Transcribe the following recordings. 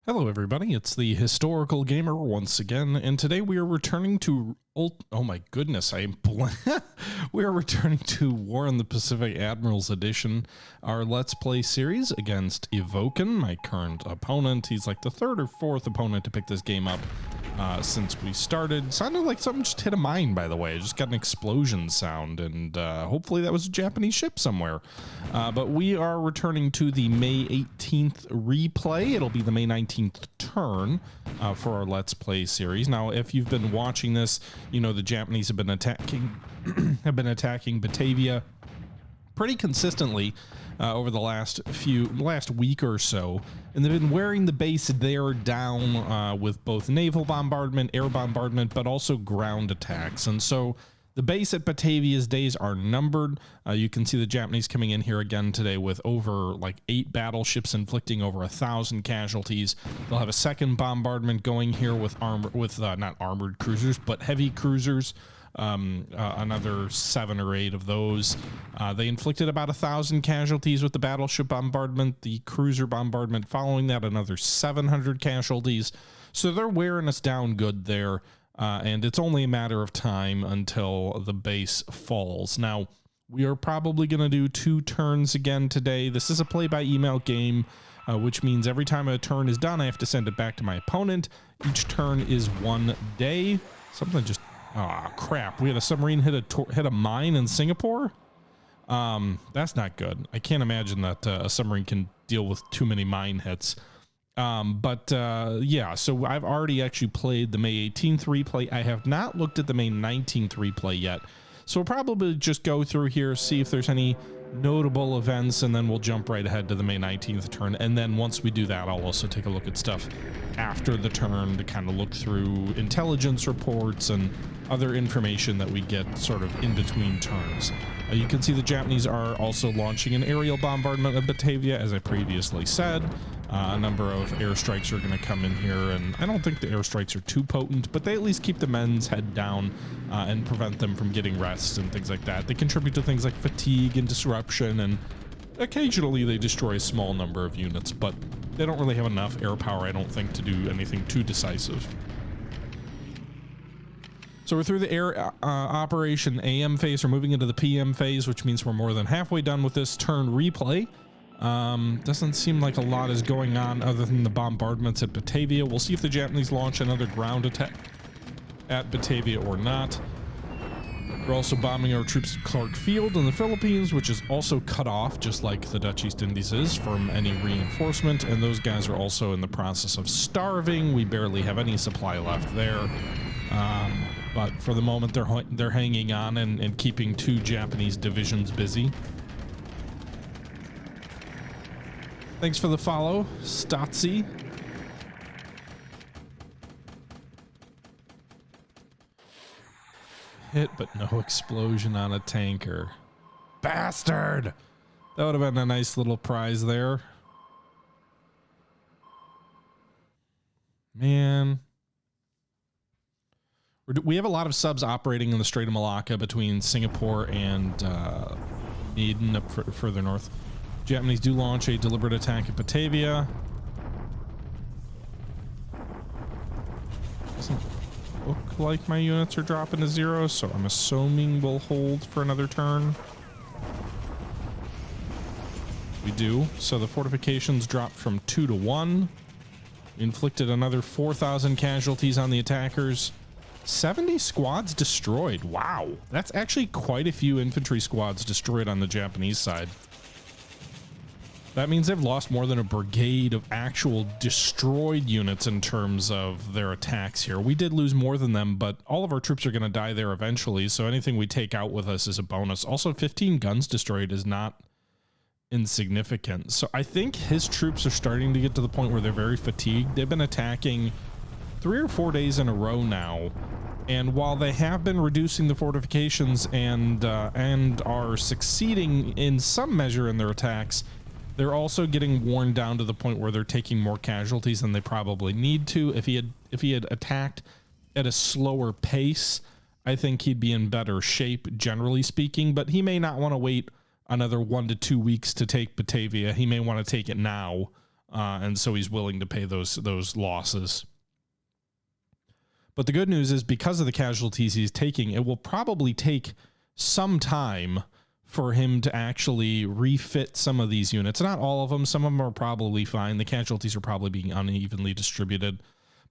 Hello everybody, it's the Historical Gamer once again, and today we are returning to oh my goodness, we are returning to War in the Pacific Admirals Edition, our Let's Play series against Evoken, my current opponent. He's like the third or fourth opponent to pick this game up since we started. Sounded like something just hit a mine, by the way. I just got an explosion sound, and hopefully that was a Japanese ship somewhere. But we are returning to the May 18th replay. It'll be the May 19th turn for our Let's Play series. Now, if you've been watching this, you know the Japanese have been attacking Batavia pretty consistently over the last week or so, and they've been wearing the base there down with both naval bombardment, air bombardment, but also ground attacks. And so the base at Batavia's days are numbered. You can see the Japanese coming in here again today with over like 8 battleships, inflicting over 1,000 casualties. They'll have a second bombardment going here with not armored cruisers, but heavy cruisers. Another 7 or 8 of those. They inflicted about 1,000 casualties with the battleship bombardment. The cruiser bombardment following that, another 700 casualties. So they're wearing us down good there. And it's only a matter of time until the base falls. Now, we are probably going to do 2 turns again today. This is a play-by-email game, which means every time a turn is done, I have to send it back to my opponent. Each turn is 1 day. Something just... Ah, crap. We had a submarine hit a mine in Singapore? That's not good. I can't imagine that a submarine can deal with too many mine hits. Yeah, so I've already actually played the May 18th replay. I have not looked at the May 19th replay yet. So we'll probably just go through here, see if there's any notable events, and then we'll jump right ahead to the May 19th turn. And then once we do that, I'll also take a look at stuff after the turn to kind of look through intelligence reports and other information that we get sort of in between turns. You can see the Japanese are also launching an aerial bombardment of Batavia, as I previously said. A number of airstrikes are going to come in here, and I don't think the airstrikes are too potent, but they at least keep the men's head down and prevent them from getting rest and things like that. They contribute to things like fatigue and disruption, and occasionally they destroy a small number of units, but they don't really have enough air power, I don't think, to do anything too decisive. So we're through the air operation AM phase. We're moving into the PM phase, which means we're more than halfway done with this turn replay. Doesn't seem like a lot is going on other than the bombardments at Batavia. We'll see if the Japanese launch another ground attack at Batavia or not. We're also bombing our troops at Clark Field in the Philippines, which is also cut off, just like the Dutch East Indies is, from any reinforcement. And those guys are also in the process of starving. We barely have any supply left there. But for the moment, they're hanging on and keeping 2 Japanese divisions busy. Thanks for the follow, Stotzi. Hit, but no explosion on a tanker. Bastard! That would have been a nice little prize there. Man. We have a lot of subs operating in the Strait of Malacca between Singapore and Aden up further north. Japanese do launch a deliberate attack at Batavia. Doesn't look like my units are dropping to 0, so I'm assuming we'll hold for another turn. We do. So the fortifications dropped from 2 to 1. Inflicted another 4,000 casualties on the attackers. 70 squads destroyed. Wow. That's actually quite a few infantry squads destroyed on the Japanese side. That means they've lost more than a brigade of actual destroyed units in terms of their attacks here. We did lose more than them, but all of our troops are going to die there eventually, so anything we take out with us is a bonus. Also, 15 guns destroyed is not insignificant. So I think his troops are starting to get to the point where they're very fatigued. They've been attacking 3 or 4 days in a row now, and while they have been reducing the fortifications and are succeeding in some measure in their attacks, they're also getting worn down to the point where they're taking more casualties than they probably need to. If he had attacked at a slower pace, I think he'd be in better shape, generally speaking, but he may not want to wait another 1 to 2 weeks to take Batavia. He may want to take it now and so he's willing to pay those losses. But the good news is, because of the casualties he's taking, it will probably take some time for him to actually refit some of these units. Not all of them. Some of them are probably fine. The casualties are probably being unevenly distributed,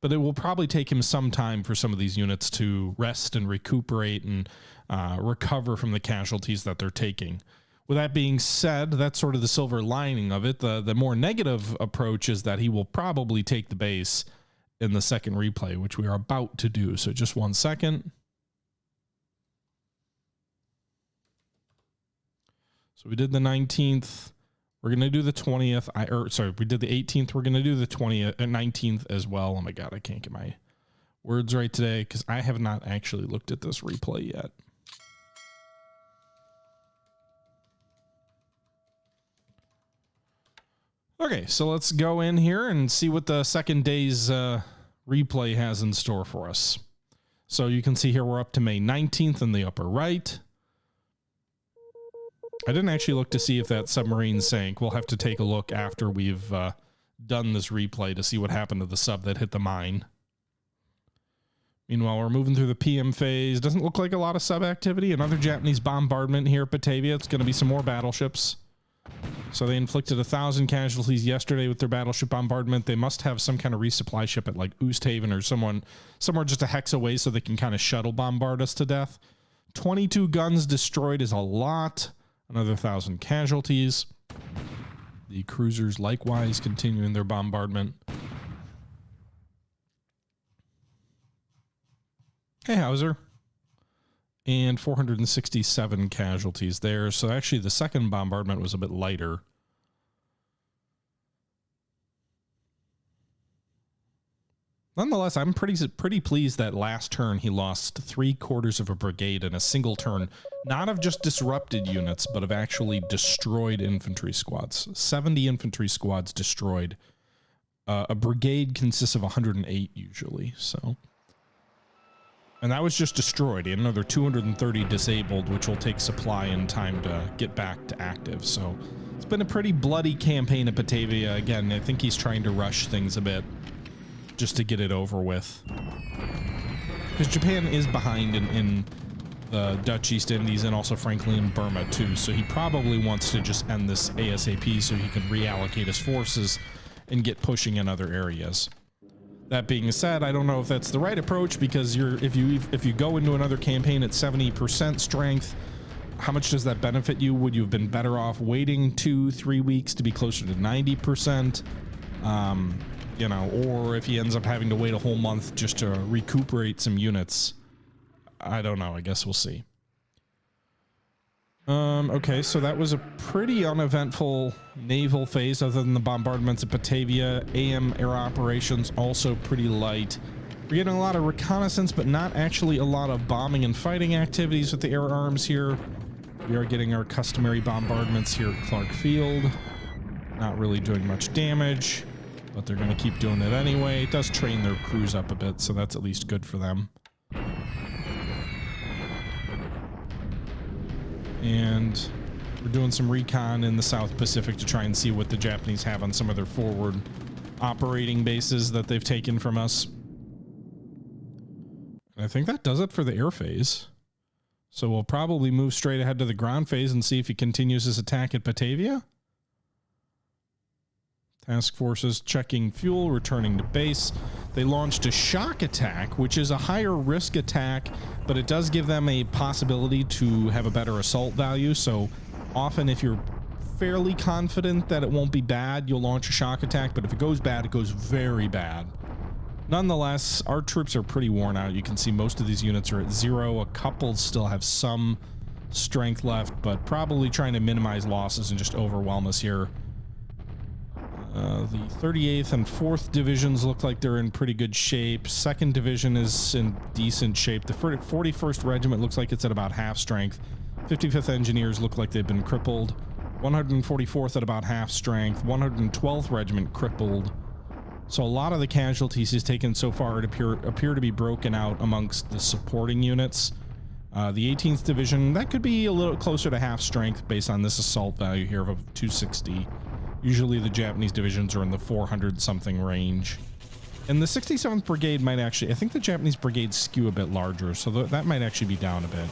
but it will probably take him some time for some of these units to rest and recuperate and recover from the casualties that they're taking. With that being said, that's sort of the silver lining of it. The more negative approach is that he will probably take the base in the second replay, which we are about to do. So just 1 second. So we did the 19th. We're going to do the 20th. We did the 18th. We're going to do the 20th, 19th as well. Oh my God, I can't get my words right today because I have not actually looked at this replay yet. Okay, so let's go in here and see what the second day's replay has in store for us. So you can see here we're up to May 19th in the upper right. I didn't actually look to see if that submarine sank. We'll have to take a look after we've done this replay to see what happened to the sub that hit the mine. Meanwhile, we're moving through the PM phase. Doesn't look like a lot of sub activity. Another Japanese bombardment here at Batavia. It's going to be some more battleships. So they inflicted 1,000 casualties yesterday with their battleship bombardment. They must have some kind of resupply ship at like Oosthaven or somewhere just a hex away so they can kind of shuttle bombard us to death. 22 guns destroyed is a lot. Another 1,000 casualties. The cruisers likewise continuing their bombardment. Hey, Hauser. And 467 casualties there. So actually the second bombardment was a bit lighter. Nonetheless, I'm pretty pleased that last turn he lost 3/4 of a brigade in a single turn, not of just disrupted units, but of actually destroyed infantry squads. 70 infantry squads destroyed. A brigade consists of 108 usually, so. And that was just destroyed. He had another 230 disabled, which will take supply and time to get back to active. So it's been a pretty bloody campaign at Batavia. Again, I think he's trying to rush things a bit just to get it over with. Because Japan is behind in the Dutch East Indies and also frankly in Burma too. So he probably wants to just end this ASAP so he can reallocate his forces and get pushing in other areas. That being said, I don't know if that's the right approach because if you go into another campaign at 70% strength, how much does that benefit you? Would you have been better off waiting 2-3 weeks to be closer to 90%? You know, or if he ends up having to wait a whole month just to recuperate some units. I don't know. I guess we'll see. Okay, so that was a pretty uneventful naval phase other than the bombardments at Batavia. AM air operations also pretty light. We're getting a lot of reconnaissance, but not actually a lot of bombing and fighting activities with the air arms here. We are getting our customary bombardments here at Clark Field. Not really doing much damage, but they're going to keep doing it anyway. It does train their crews up a bit, so that's at least good for them. And we're doing some recon in the South Pacific to try and see what the Japanese have on some of their forward operating bases that they've taken from us. And I think that does it for the air phase. So we'll probably move straight ahead to the ground phase and see if he continues his attack at Batavia. Task forces checking fuel, returning to base. They launched a shock attack, which is a higher risk attack, but it does give them a possibility to have a better assault value. So often if you're fairly confident that it won't be bad, you'll launch a shock attack, but if it goes bad, it goes very bad. Nonetheless, our troops are pretty worn out. You can see most of these units are at 0. A couple still have some strength left, but probably trying to minimize losses and just overwhelm us here. The 38th and 4th divisions look like they're in pretty good shape. 2nd division is in decent shape. The 41st regiment looks like it's at about half strength. 55th engineers look like they've been crippled. 144th at about half strength. 112th regiment crippled. So a lot of the casualties he's taken so far appear to be broken out amongst the supporting units. The 18th division, that could be a little closer to half strength based on this assault value here of 260. Usually the Japanese divisions are in the 400 something range. And the 67th Brigade might actually, I think the Japanese brigades skew a bit larger, so that might actually be down a bit.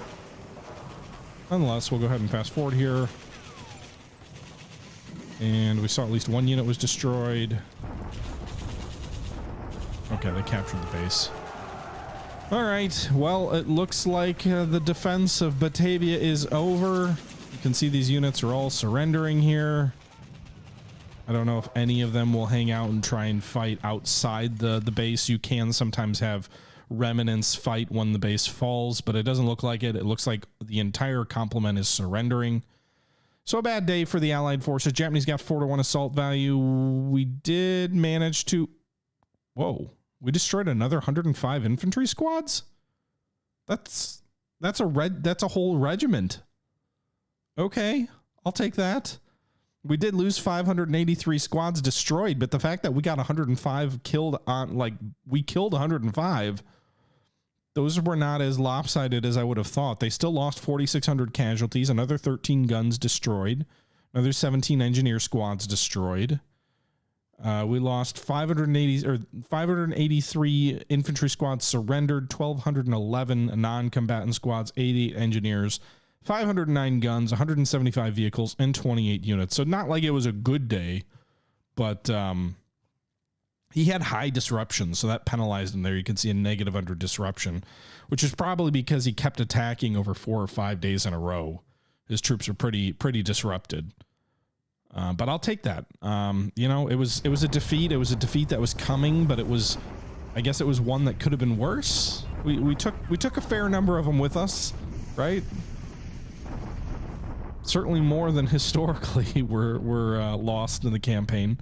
Nonetheless, we'll go ahead and fast forward here. And we saw at least one unit was destroyed. Okay, they captured the base. All right, well, it looks like the defense of Batavia is over. You can see these units are all surrendering here. I don't know if any of them will hang out and try and fight outside the base. You can sometimes have remnants fight when the base falls, but it doesn't look like it. It looks like the entire complement is surrendering. So a bad day for the Allied forces. Japanese got 4-1 assault value. We did manage to... Whoa. We destroyed another 105 infantry squads? That's a whole regiment. Okay, I'll take that. We did lose 583 squads destroyed, but the fact that we got 105 killed on, like, we killed 105, those were not as lopsided as I would have thought. They still lost 4,600 casualties, another 13 guns destroyed, another 17 engineer squads destroyed. We lost 583 infantry squads surrendered, 1,211 non-combatant squads, 88 engineers, 509 guns, 175 vehicles, and 28 units. So not like it was a good day, but he had high disruption, so that penalized him there. You can see a negative under disruption, which is probably because he kept attacking over 4 or 5 days in a row. His troops are pretty disrupted. But I'll take that. You know, it was a defeat. It was a defeat that was coming, but it was, I guess it was one that could have been worse. We took a fair number of them with us, right? Certainly more than historically were lost in the campaign.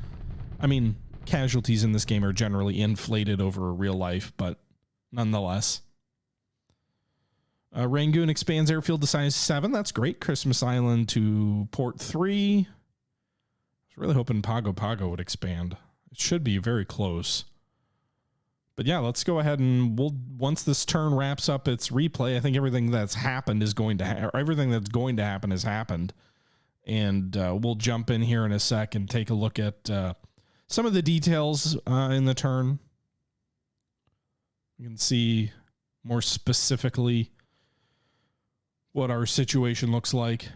I mean, casualties in this game are generally inflated over real life, but nonetheless. Rangoon expands airfield to size 7. That's great. Christmas Island to port 3. I was really hoping Pago Pago would expand. It should be very close. But yeah, let's go ahead and once this turn wraps up its replay, I think everything that's happened is going to everything that's going to happen has happened. And we'll jump in here in a sec and take a look at some of the details in the turn. You can see more specifically what our situation looks like.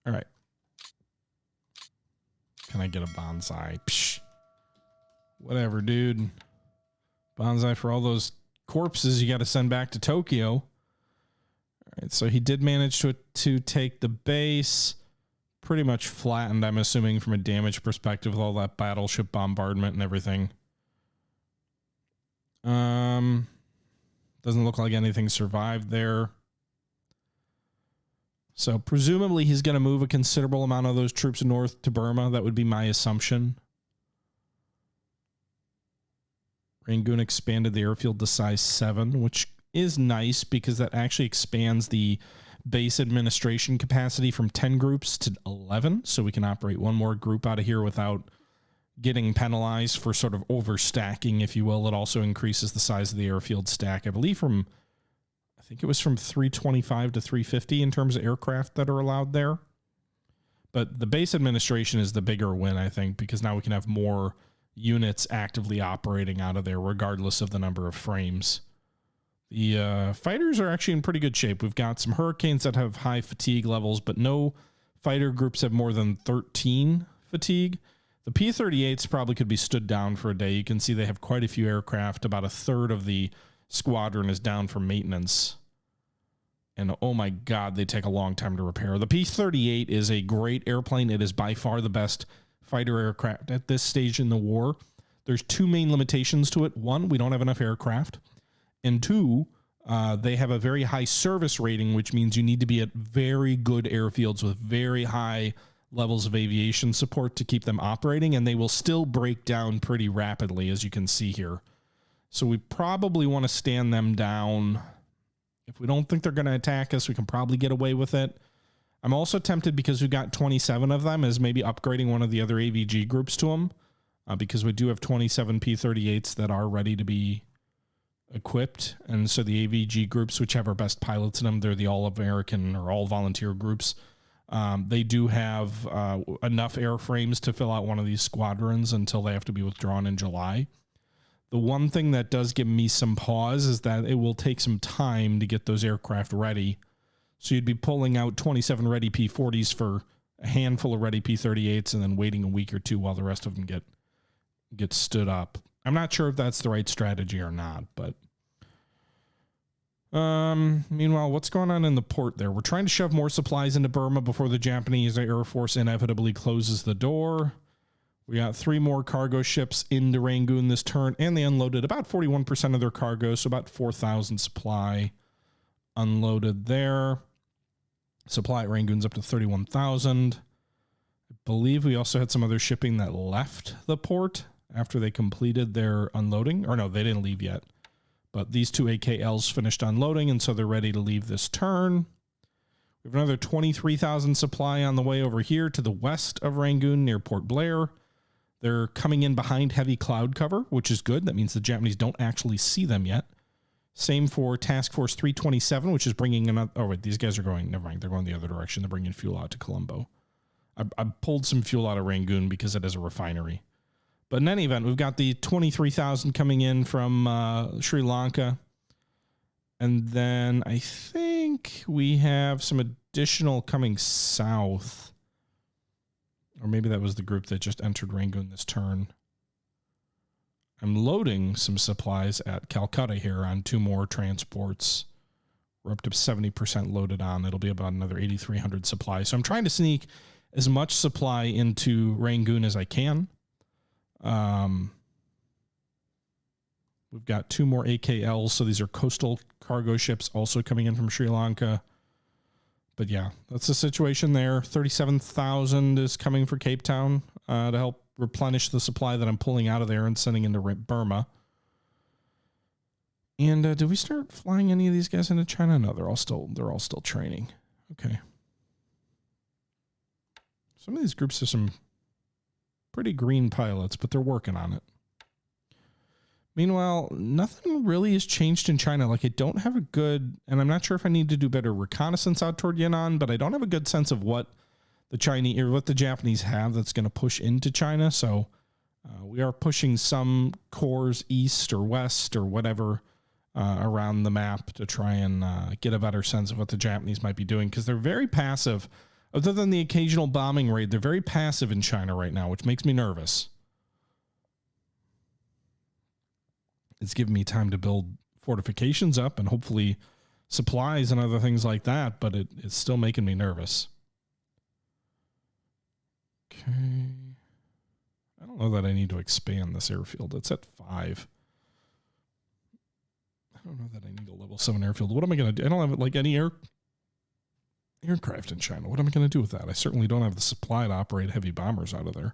All right. Can I get a bonsai? Psh. Whatever, dude. Bonsai for all those corpses you got to send back to Tokyo. All right, so he did manage to take the base. Pretty much flattened, I'm assuming, from a damage perspective with all that battleship bombardment and everything. Doesn't look like anything survived there. So presumably he's going to move a considerable amount of those troops north to Burma. That would be my assumption. Rangoon expanded the airfield to size 7, which is nice because that actually expands the base administration capacity from 10 groups to 11. So we can operate one more group out of here without getting penalized for sort of overstacking, if you will. It also increases the size of the airfield stack, I believe from... I think it was from 325 to 350 in terms of aircraft that are allowed there. But the base administration is the bigger win, I think, because now we can have more units actively operating out of there, regardless of the number of frames. The fighters are actually in pretty good shape. We've got some Hurricanes that have high fatigue levels, but no fighter groups have more than 13 fatigue. The P-38s probably could be stood down for a day. You can see they have quite a few aircraft. About a third of the squadron is down for maintenance. And oh my God, they take a long time to repair. The P-38 is a great airplane. It is by far the best fighter aircraft at this stage in the war. There's two main limitations to it. One, we don't have enough aircraft. And two, they have a very high service rating, which means you need to be at very good airfields with very high levels of aviation support to keep them operating, and they will still break down pretty rapidly, as you can see here. So we probably want to stand them down. If we don't think they're going to attack us, we can probably get away with it. I'm also tempted, because we got 27 of them, as maybe upgrading one of the other AVG groups to them, because we do have 27 P-38s that are ready to be equipped. And so the AVG groups, which have our best pilots in them, they're the all-American or all-volunteer groups. They do have enough airframes to fill out one of these squadrons until they have to be withdrawn in July. The one thing that does give me some pause is that it will take some time to get those aircraft ready. So you'd be pulling out 27 ready P-40s for a handful of ready P-38s and then waiting a week or two while the rest of them get stood up. I'm not sure if that's the right strategy or not, but meanwhile, what's going on in the port there? We're trying to shove more supplies into Burma before the Japanese Air Force inevitably closes the door. We got 3 more cargo ships into Rangoon this turn, and they unloaded about 41% of their cargo, so about 4,000 supply unloaded there. Supply at Rangoon's up to 31,000. I believe we also had some other shipping that left the port after they completed their unloading. Or no, they didn't leave yet. But these 2 AKLs finished unloading, and so they're ready to leave this turn. We have another 23,000 supply on the way over here to the west of Rangoon near Port Blair. They're coming in behind heavy cloud cover, which is good. That means the Japanese don't actually see them yet. Same for Task Force 327, which is bringing another... Oh, wait, these guys are going... Never mind, they're going the other direction. They're bringing fuel out to Colombo. I pulled some fuel out of Rangoon because it is a refinery. But in any event, we've got the 23,000 coming in from Sri Lanka. And then I think we have some additional coming south. Or maybe that was the group that just entered Rangoon this turn. I'm loading some supplies at Calcutta here on 2 more transports. We're up to 70% loaded on. It'll be about another 8,300 supplies. So I'm trying to sneak as much supply into Rangoon as I can. We've got 2 more AKLs. So these are coastal cargo ships also coming in from Sri Lanka. But yeah, that's the situation there. 37,000 is coming for Cape Town to help replenish the supply that I'm pulling out of there and sending into Burma. And did we start flying any of these guys into China? No, they're all still training. Okay. Some of these groups have some pretty green pilots, but they're working on it. Meanwhile, nothing really has changed in China. Like, I don't have a good, and I'm not sure if I need to do better reconnaissance out toward Yan'an, but I don't have a good sense of what the Chinese or what the Japanese have that's going to push into China. So we are pushing some cores east or west or whatever around the map to try and get a better sense of what the Japanese might be doing, because they're very passive. Other than the occasional bombing raid, they're very passive in China right now, which makes me nervous. It's giving me time to build fortifications up and hopefully supplies and other things like that, but it's still making me nervous. Okay. I don't know that I need to expand this airfield. It's at 5. I don't know that I need a level 7 airfield. What am I going to do? I don't have like any aircraft in China. What am I going to do with that? I certainly don't have the supply to operate heavy bombers out of there.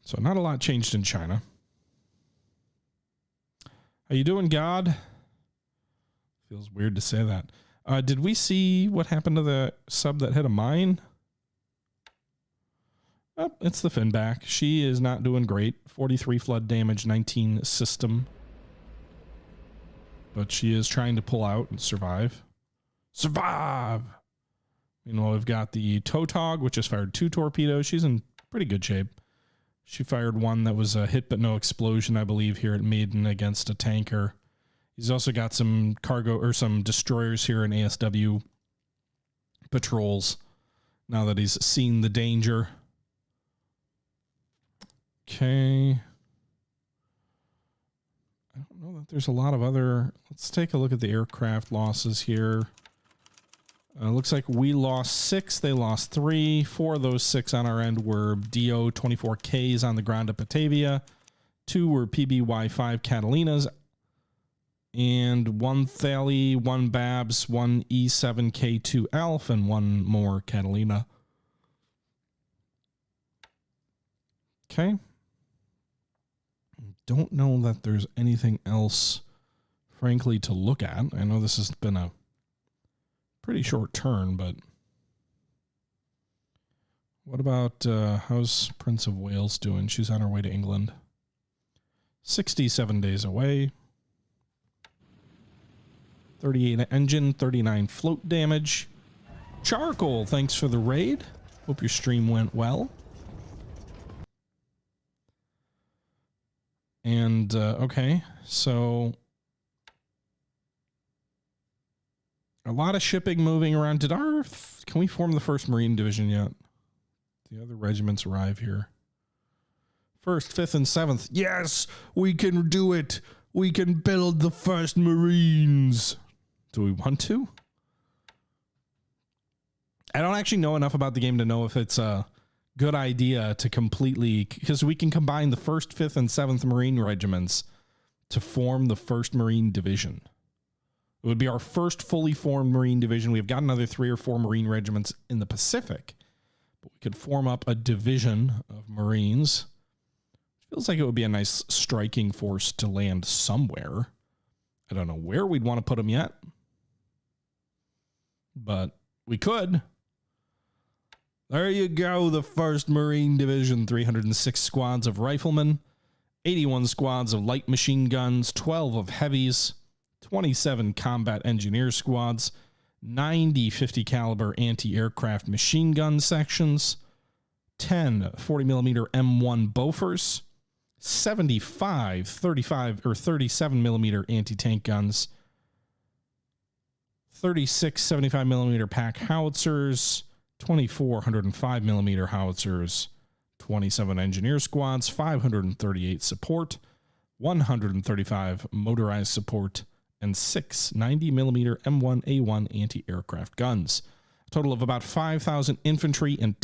So not a lot changed in China. How you doing, God? Feels weird to say that. Did we see what happened to the sub that hit a mine? Oh, it's the Finback. She is not doing great. 43 flood damage, 19 system. But she is trying to pull out and survive. Survive! Meanwhile, we've got the Tautog, which has fired 2 torpedoes. She's in pretty good shape. She fired one that was a hit but no explosion, I believe, here at Maiden against a tanker. He's also got some cargo or some destroyers here in ASW patrols now that he's seen the danger. Okay. I don't know that there's a lot of other... Let's take a look at the aircraft losses here. Looks like we lost 6. They lost 3. 4 of those 6 on our end were DO 24Ks on the ground at Batavia. 2 were PBY5 Catalinas. And 1 Thali, 1 Babs, 1 E7K2 Alf, and 1 more Catalina. Okay. Don't know that there's anything else, frankly, to look at. I know this has been a pretty short turn, but what about how's Prince of Wales doing? She's on her way to England. 67 days away. 38 engine, 39 float damage. Charcoal, thanks for the raid. Hope your stream went well. And, okay, so a lot of shipping moving around. Can we form the 1st Marine Division yet? The other regiments arrive here. 1st, 5th, and 7th. Yes, we can do it. We can build the 1st Marines. Do we want to? I don't actually know enough about the game to know if it's a good idea to completely, because we can combine the 1st, 5th, and 7th Marine regiments to form the 1st Marine Division. It would be our first fully formed Marine Division. We've got another 3 or 4 Marine regiments in the Pacific, but we could form up a division of Marines. Feels like it would be a nice striking force to land somewhere. I don't know where we'd want to put them yet, but we could. There you go, the 1st Marine Division, 306 squads of riflemen, 81 squads of light machine guns, 12 of heavies, 27 combat engineer squads, 90 50 caliber anti-aircraft machine gun sections, 10 40mm M1 Bofors, 75 35 or 37mm anti-tank guns, 36 75mm pack howitzers, 24 105mm howitzers, 27 engineer squads, 538 support, 135 motorized support, and 6 90mm M1A1 anti-aircraft guns. A total of about 5,000 infantry and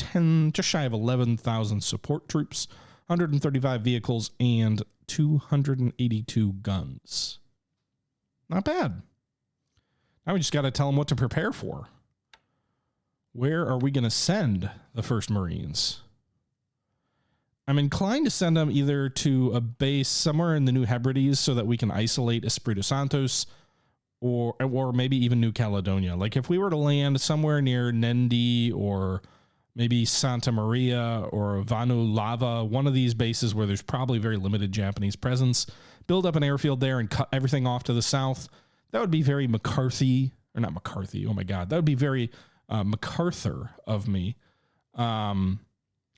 just shy of 11,000 support troops, 135 vehicles, and 282 guns. Not bad. Now we just got to tell them what to prepare for. Where are we going to send the 1st Marines? I'm inclined to send them either to a base somewhere in the New Hebrides so that we can isolate Espiritu Santos, or maybe even New Caledonia. Like if we were to land somewhere near Nendi or maybe Santa Maria or Vanu Lava, one of these bases where there's probably very limited Japanese presence, build up an airfield there and cut everything off to the south. That would be very McCarthy, or not McCarthy, oh my God. That would be very MacArthur of me.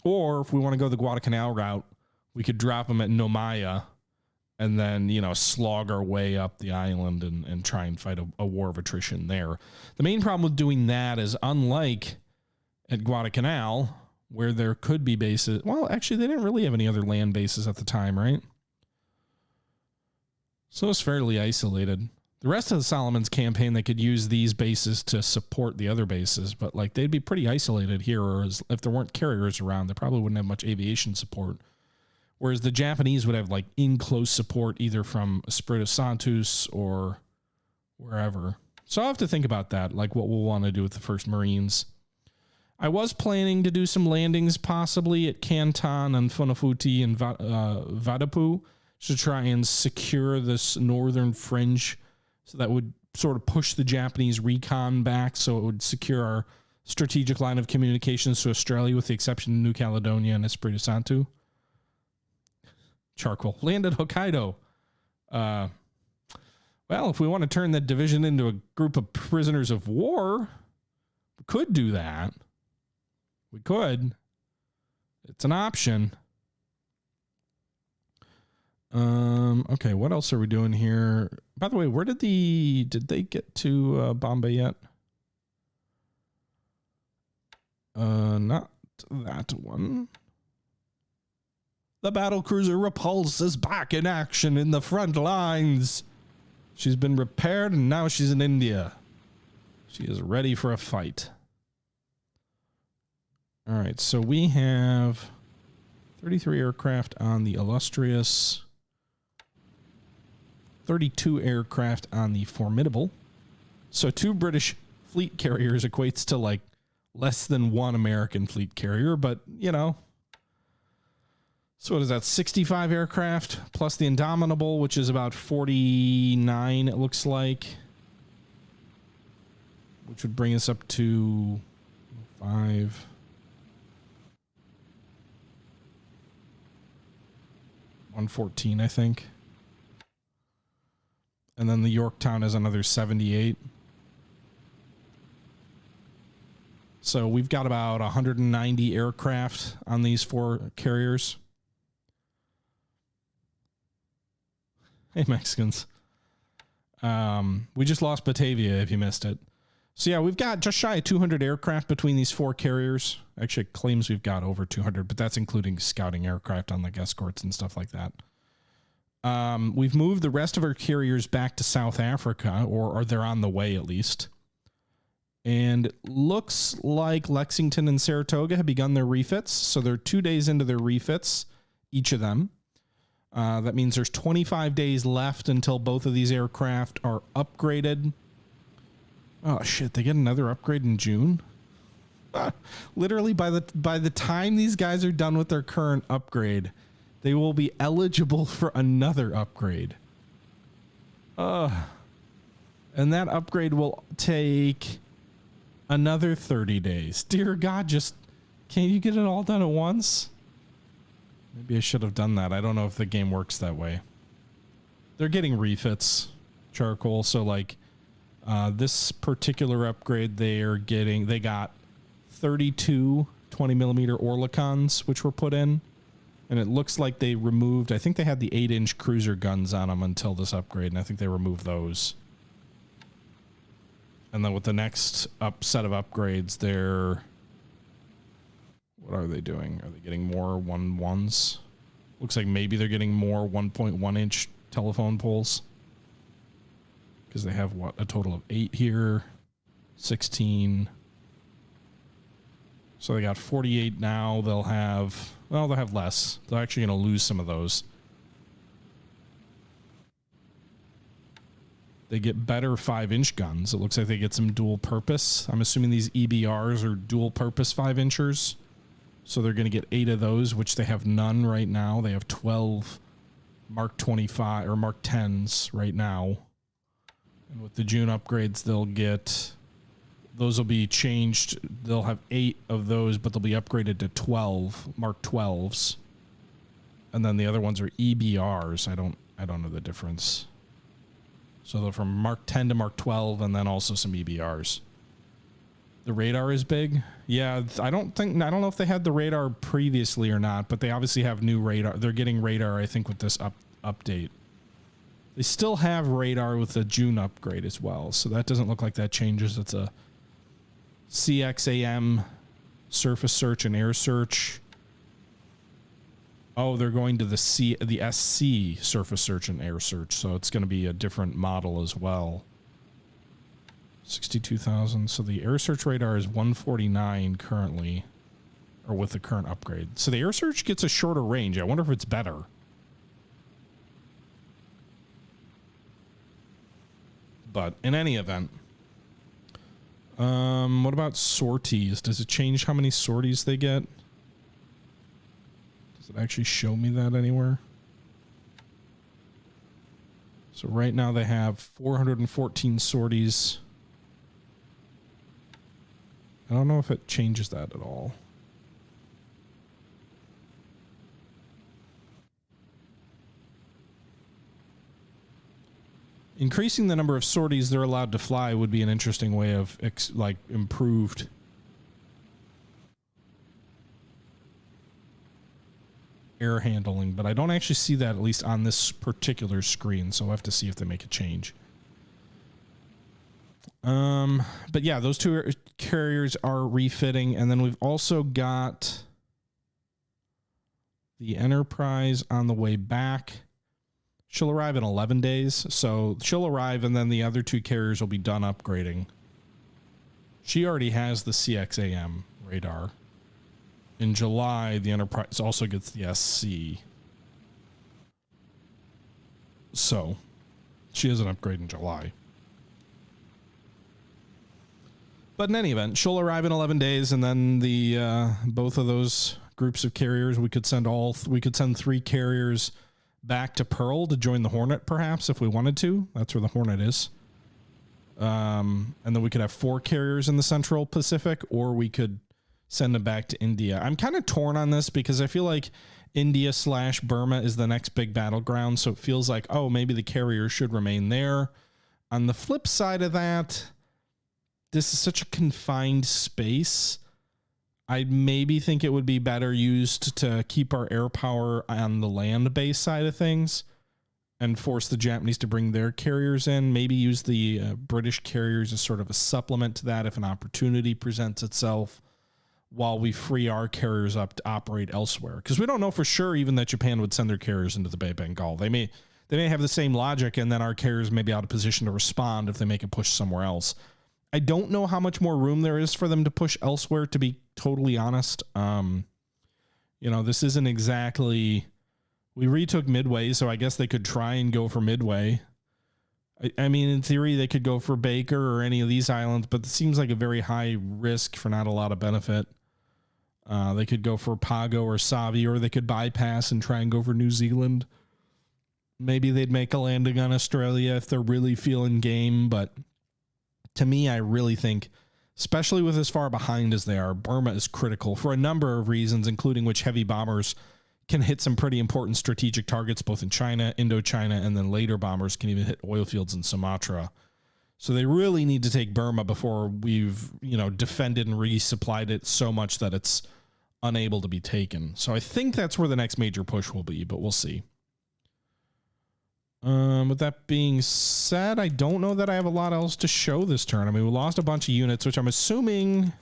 Or if we want to go the Guadalcanal route, we could drop them at Nomaya and then, you know, slog our way up the island and try and fight a war of attrition there. The main problem with doing that is, unlike at Guadalcanal, where there could be bases. Well, actually, they didn't really have any other land bases at the time, right? So it's fairly isolated. The rest of the Solomons campaign, they could use these bases to support the other bases, but like they'd be pretty isolated here, or if there weren't carriers around, they probably wouldn't have much aviation support. Whereas the Japanese would have like in close support either from Espiritu Santos or wherever. So I'll have to think about that, like what we'll want to do with the 1st Marines. I was planning to do some landings possibly at Canton and Funafuti and Vadapu to try and secure this northern fringe. So that would sort of push the Japanese recon back, so it would secure our strategic line of communications to Australia, with the exception of New Caledonia and Espiritu Santo. Charcoal. Land at Hokkaido. Well, if we want to turn that division into a group of prisoners of war, we could do that. We could. It's an option. Okay, what else are we doing here? By the way, where did they get to Bombay yet? Not that one. The battlecruiser Repulse is back in action in the front lines. She's been repaired and now she's in India. She is ready for a fight. All right, so we have 33 aircraft on the Illustrious, 32 aircraft on the Formidable. So 2 British fleet carriers equates to like less than 1 American fleet carrier, but you know. So what is that? 65 aircraft plus the Indomitable, which is about 49, it looks like. Which would bring us up to 105, 114, I think. And then the Yorktown has another 78. So we've got about 190 aircraft on these 4 carriers. Hey, Mexicans. We just lost Batavia, if you missed it. So yeah, we've got just shy of 200 aircraft between these 4 carriers. Actually, it claims we've got over 200, but that's including scouting aircraft on like escorts and stuff like that. We've moved the rest of our carriers back to South Africa, or they're on the way at least. And it looks like Lexington and Saratoga have begun their refits. So they're 2 days into their refits, each of them. That means there's 25 days left until both of these aircraft are upgraded. Oh shit, they get another upgrade in June? Literally by the time these guys are done with their current upgrade, they will be eligible for another upgrade. And that upgrade will take another 30 days. Dear God, just can't you get it all done at once? Maybe I should have done that. I don't know if the game works that way. They're getting refits, Charcoal. So like this particular upgrade, they got 32 20mm Oerlikons, which were put in. And it looks like they removed, I think they had the 8-inch cruiser guns on them until this upgrade, and I think they removed those. And then with the next set of upgrades, what are they doing? Are they getting more 1.1s? Looks like maybe they're getting more 1.1-inch telephone poles. Because they have, what, a total of 8 here. 16. So they got 48 now. They'll have less. They're actually going to lose some of those. They get better 5-inch guns. It looks like they get some dual purpose. I'm assuming these EBRs are dual purpose 5-inchers. So they're going to get 8 of those, which they have none right now. They have 12 Mark 25 or Mark 10s right now. And with the June upgrades, those will be changed. They'll have 8 of those, but they'll be upgraded to 12 Mark 12s. And then the other ones are EBRs. I don't know the difference. So they're from Mark 10 to Mark 12, and then also some EBRs. The radar is big. Yeah, I don't know if they had the radar previously or not, but they obviously have new radar. They're getting radar, I think, with this update. They still have radar with the June upgrade as well, so that doesn't look like that changes. It's a CXAM surface search and air search. Oh, they're going to the SC surface search and air search, so it's going to be a different model as well. 62,000. So the air search radar is 149 currently, or with the current upgrade. So the air search gets a shorter range. I wonder if it's better. But in any event, what about sorties? Does it change how many sorties they get? Does it actually show me that anywhere? So right now they have 414 sorties. I don't know if it changes that at all. Increasing the number of sorties they're allowed to fly would be an interesting way of improved air handling, but I don't actually see that, at least on this particular screen, so I'll have to see if they make a change. But yeah, those 2 carriers are refitting, and then we've also got the Enterprise on the way back. She'll arrive in 11 days, so she'll arrive, and then the other 2 carriers will be done upgrading. She already has the CXAM radar. In July, the Enterprise also gets the SC. So, she has an upgrade in July. But in any event, she'll arrive in 11 days, and then the both of those groups of carriers, we could send 3 carriers back to Pearl to join the Hornet, perhaps, if we wanted to. That's where the Hornet is. And then we could have 4 carriers in the Central Pacific, or we could send them back to India. I'm kind of torn on this because I feel like India/Burma is the next big battleground. So it feels like, oh, maybe the carrier should remain there. On the flip side of that, this is such a confined space. I maybe think it would be better used to keep our air power on the land-based side of things and force the Japanese to bring their carriers in. Maybe use the British carriers as sort of a supplement to that if an opportunity presents itself, while we free our carriers up to operate elsewhere. Because we don't know for sure even that Japan would send their carriers into the Bay of Bengal. They may have the same logic, and then our carriers may be out of position to respond if they make a push somewhere else. I don't know how much more room there is for them to push elsewhere, to be totally honest. This isn't exactly... We retook Midway, so I guess they could try and go for Midway. I mean, in theory, they could go for Baker or any of these islands, but it seems like a very high risk for not a lot of benefit. They could go for Pago or Savi, or they could bypass and try and go for New Zealand. Maybe they'd make a landing on Australia if they're really feeling game, but to me, I really think, especially with as far behind as they are, Burma is critical for a number of reasons, including which heavy bombers can hit some pretty important strategic targets, both in China, Indochina, and then later bombers can even hit oil fields in Sumatra. So they really need to take Burma before we've, defended and resupplied it so much that it's unable to be taken. So I think that's where the next major push will be, but we'll see. With that being said, I don't know that I have a lot else to show this turn. I mean, we lost a bunch of units, which I'm assuming...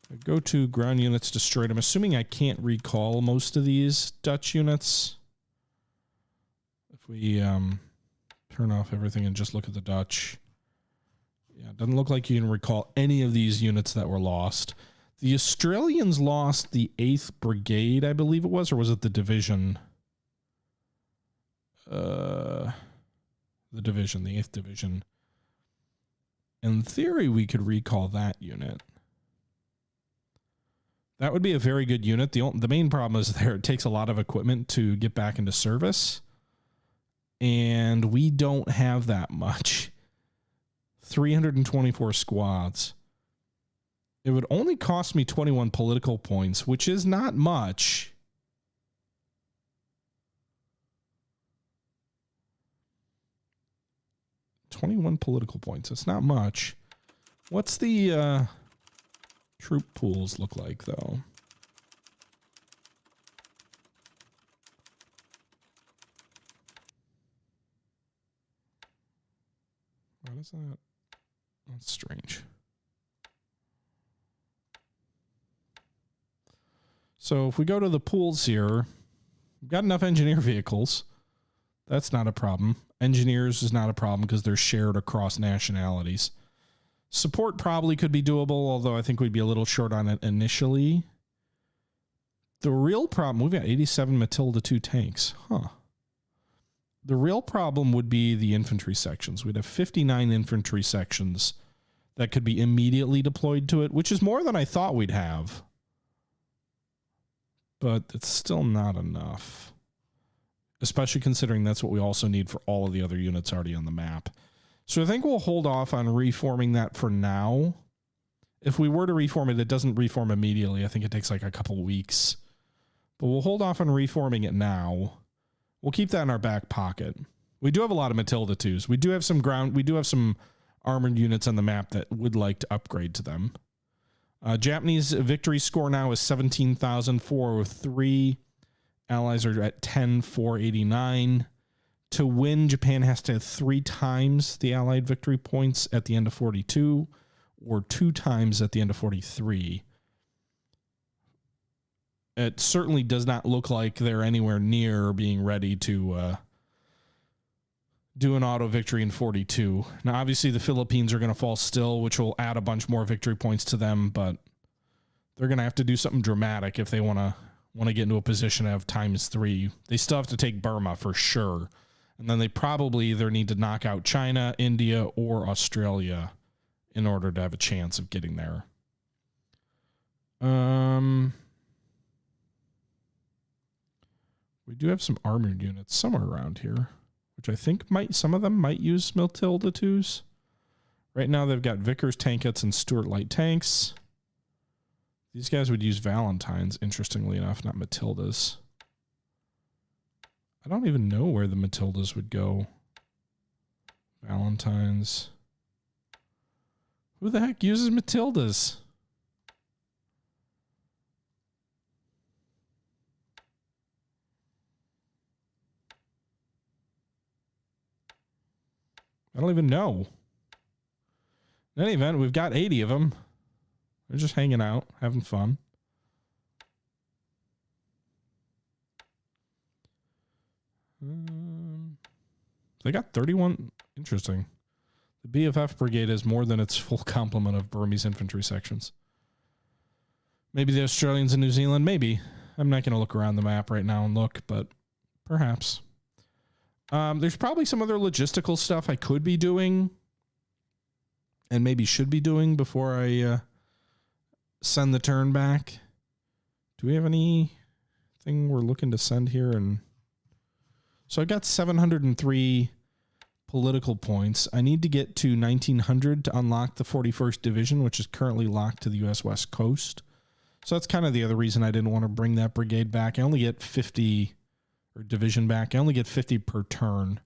I go to ground units destroyed. I'm assuming I can't recall most of these Dutch units. If we turn off everything and just look at the Dutch. Yeah, it doesn't look like you can recall any of these units that were lost. The Australians lost the 8th Brigade, I believe it was, or was it the division? The division, the 8th Division. In theory, we could recall that unit. That would be a very good unit. The main problem is it takes a lot of equipment to get back into service. And we don't have that much. 324 squads. It would only cost me 21 political points, which is not much. $21 political points. It's not much. What's the troop pools look like, though? What is that? That's strange. So if we go to the pools here, we've got enough engineer vehicles. That's not a problem. Engineers is not a problem because they're shared across nationalities. Support probably could be doable, although I think we'd be a little short on it initially. The real problem, we've got 87 Matilda II tanks. Huh. The real problem would be the infantry sections. We'd have 59 infantry sections that could be immediately deployed to it, which is more than I thought we'd have. But it's still not enough. Especially considering that's what we also need for all of the other units already on the map. So I think we'll hold off on reforming that for now. If we were to reform it, it doesn't reform immediately. I think it takes like a couple weeks. But we'll hold off on reforming it now. We'll keep that in our back pocket. We do have a lot of Matilda IIs. We do have some armored units on the map that would like to upgrade to them. Japanese victory score now is 17,403. Allies are at 10,489. To win, Japan has to have 3 times the Allied victory points at the end of 42, or 2 times at the end of 43. It certainly does not look like they're anywhere near being ready to do an auto victory in 42. Now, obviously, the Philippines are going to fall still, which will add a bunch more victory points to them, but they're going to have to do something dramatic if they want to get into a position to have ×3. They still have to take Burma for sure. And then they probably either need to knock out China, India, or Australia in order to have a chance of getting there. We do have some armored units somewhere around here, which I think some of them might use Matilda IIs. Right now they've got Vickers tankettes and Stuart light tanks. These guys would use Valentines, interestingly enough, not Matildas. I don't even know where the Matildas would go. Valentines. Who the heck uses Matildas? I don't even know. In any event, we've got 80 of them. They're just hanging out, having fun. They got 31. Interesting. The BFF brigade is more than its full complement of Burmese infantry sections. Maybe the Australians and New Zealand. Maybe. I'm not going to look around the map right now and look, but perhaps. There's probably some other logistical stuff I could be doing and maybe should be doing before I send the turn back. Do we have anything we're looking to send here? And so I got 703 political points. I need to get to 1900 to unlock the 41st Division, which is currently locked to the U.S. West Coast. So that's kind of the other reason I didn't want to bring that brigade back. I only get 50, or division back. I only get 50 per turn.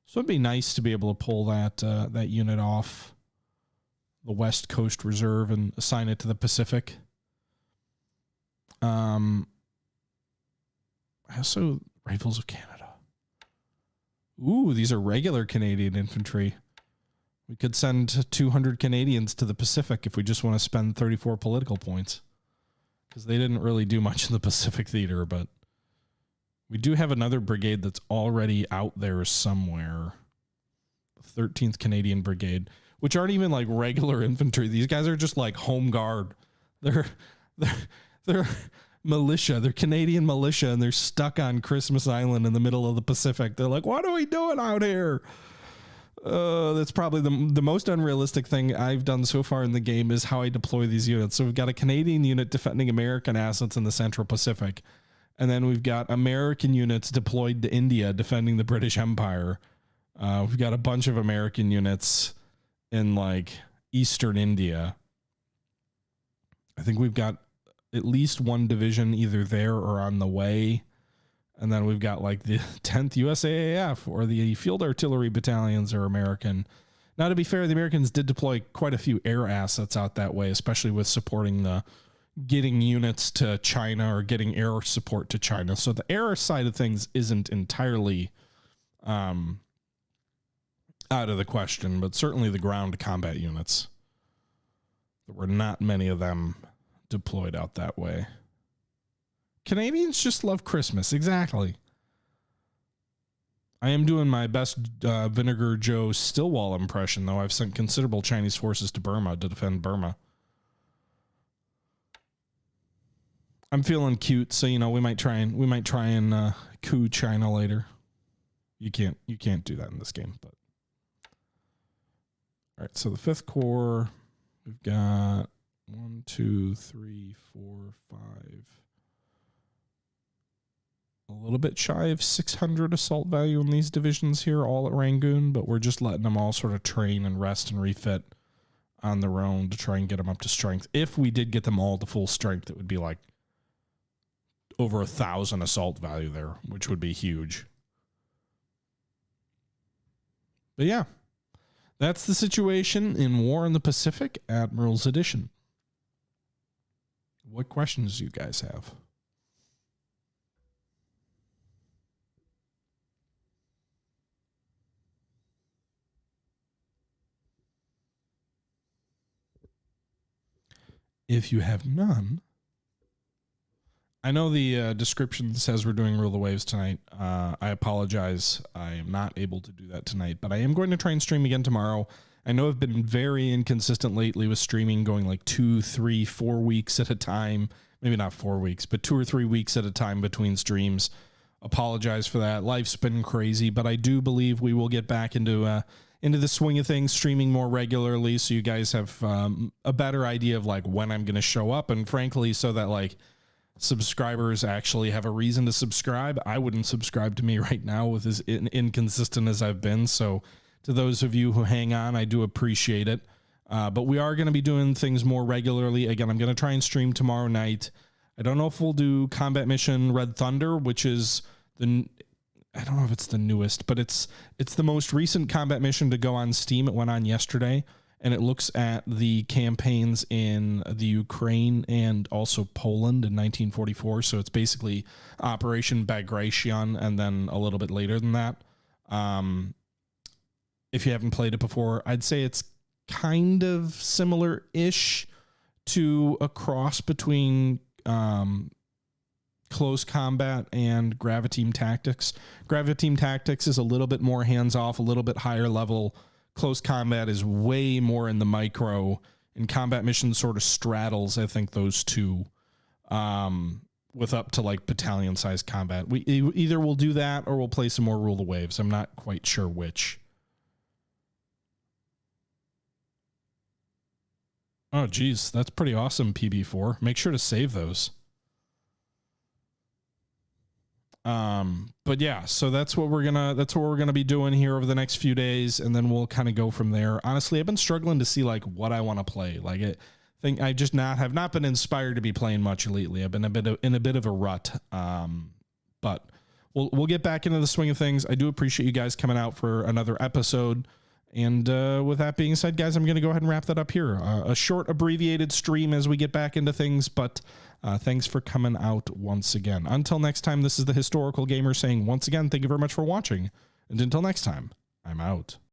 So it'd be nice to be able to pull that that unit off the West Coast Reserve and assign it to the Pacific. Also, Rifles of Canada. Ooh, these are regular Canadian infantry. We could send 200 Canadians to the Pacific if we just want to spend 34 political points. Because they didn't really do much in the Pacific theater, but we do have another brigade that's already out there somewhere. The 13th Canadian Brigade, which aren't even like regular infantry. These guys are just like home guard. They're militia. They're Canadian militia, and they're stuck on Christmas Island in the middle of the Pacific. They're like, what are we doing out here? That's probably the most unrealistic thing I've done so far in the game is how I deploy these units. So we've got a Canadian unit defending American assets in the Central Pacific. And then we've got American units deployed to India defending the British Empire. We've got a bunch of American units in like Eastern India. I think we've got at least one division either there or on the way. And then we've got like the 10th USAAF or the Field Artillery Battalions are American. Now, to be fair, the Americans did deploy quite a few air assets out that way, especially with supporting the getting units to China or getting air support to China. So the air side of things isn't entirely out of the question, but certainly the ground combat units. There were not many of them deployed out that way. Canadians just love Christmas. Exactly. I am doing my best Vinegar Joe Stillwell impression, though. I've sent considerable Chinese forces to Burma to defend Burma. I'm feeling cute, so you know we might try and coup China later. You can't do that in this game, but all right. So the 5th Corps, we've got 1, 2, 3, 4, 5. A little bit shy of 600 assault value in these divisions here, all at Rangoon, but we're just letting them all sort of train and rest and refit on their own to try and get them up to strength. If we did get them all to full strength, it would be like over 1,000 assault value there, which would be huge. But yeah, that's the situation in War in the Pacific, Admirals Edition. What questions do you guys have? If you have none, I know the description says we're doing Rule the Waves tonight. I apologize. I am not able to do that tonight, but I am going to try and stream again tomorrow. I know I've been very inconsistent lately with streaming, going like 2, 3, 4 weeks at a time. Maybe not 4 weeks, but 2 or 3 weeks at a time between streams. Apologize for that. Life's been crazy, but I do believe we will get back into the swing of things, streaming more regularly, so you guys have a better idea of like when I'm going to show up, and frankly, so that like subscribers actually have a reason to subscribe. I wouldn't subscribe to me right now with as inconsistent as I've been. So to those of you who hang on, I do appreciate it. But we are going to be doing things more regularly. Again, I'm going to try and stream tomorrow night. I don't know if we'll do Combat Mission Red Thunder, which is I don't know if it's the newest, but it's the most recent combat mission to go on Steam. It went on yesterday, and it looks at the campaigns in the Ukraine and also Poland in 1944. So it's basically Operation Bagration, and then a little bit later than that. If you haven't played it before, I'd say it's kind of similar-ish to a cross between close combat and Graviteam Tactics. Graviteam Tactics is a little bit more hands-off, a little bit higher level. Close combat is way more in the micro, and Combat Mission sort of straddles, I think, those two, with up to like battalion-sized combat. We either will do that or we'll play some more Rule the Waves. I'm not quite sure which. Oh, geez, that's pretty awesome, PB4. Make sure to save those. But yeah, so that's what we're gonna be doing here over the next few days, and then we'll kind of go from there. Honestly, I've been struggling to see like what I want to play. Like I just have not been inspired to be playing much lately. I've been in a bit of a rut. But we'll get back into the swing of things. I do appreciate you guys coming out for another episode. And with that being said, guys, I'm going to go ahead and wrap that up here. A short, abbreviated stream as we get back into things, but thanks for coming out once again. Until next time, this is the Historical Gamer saying once again, thank you very much for watching. And until next time, I'm out.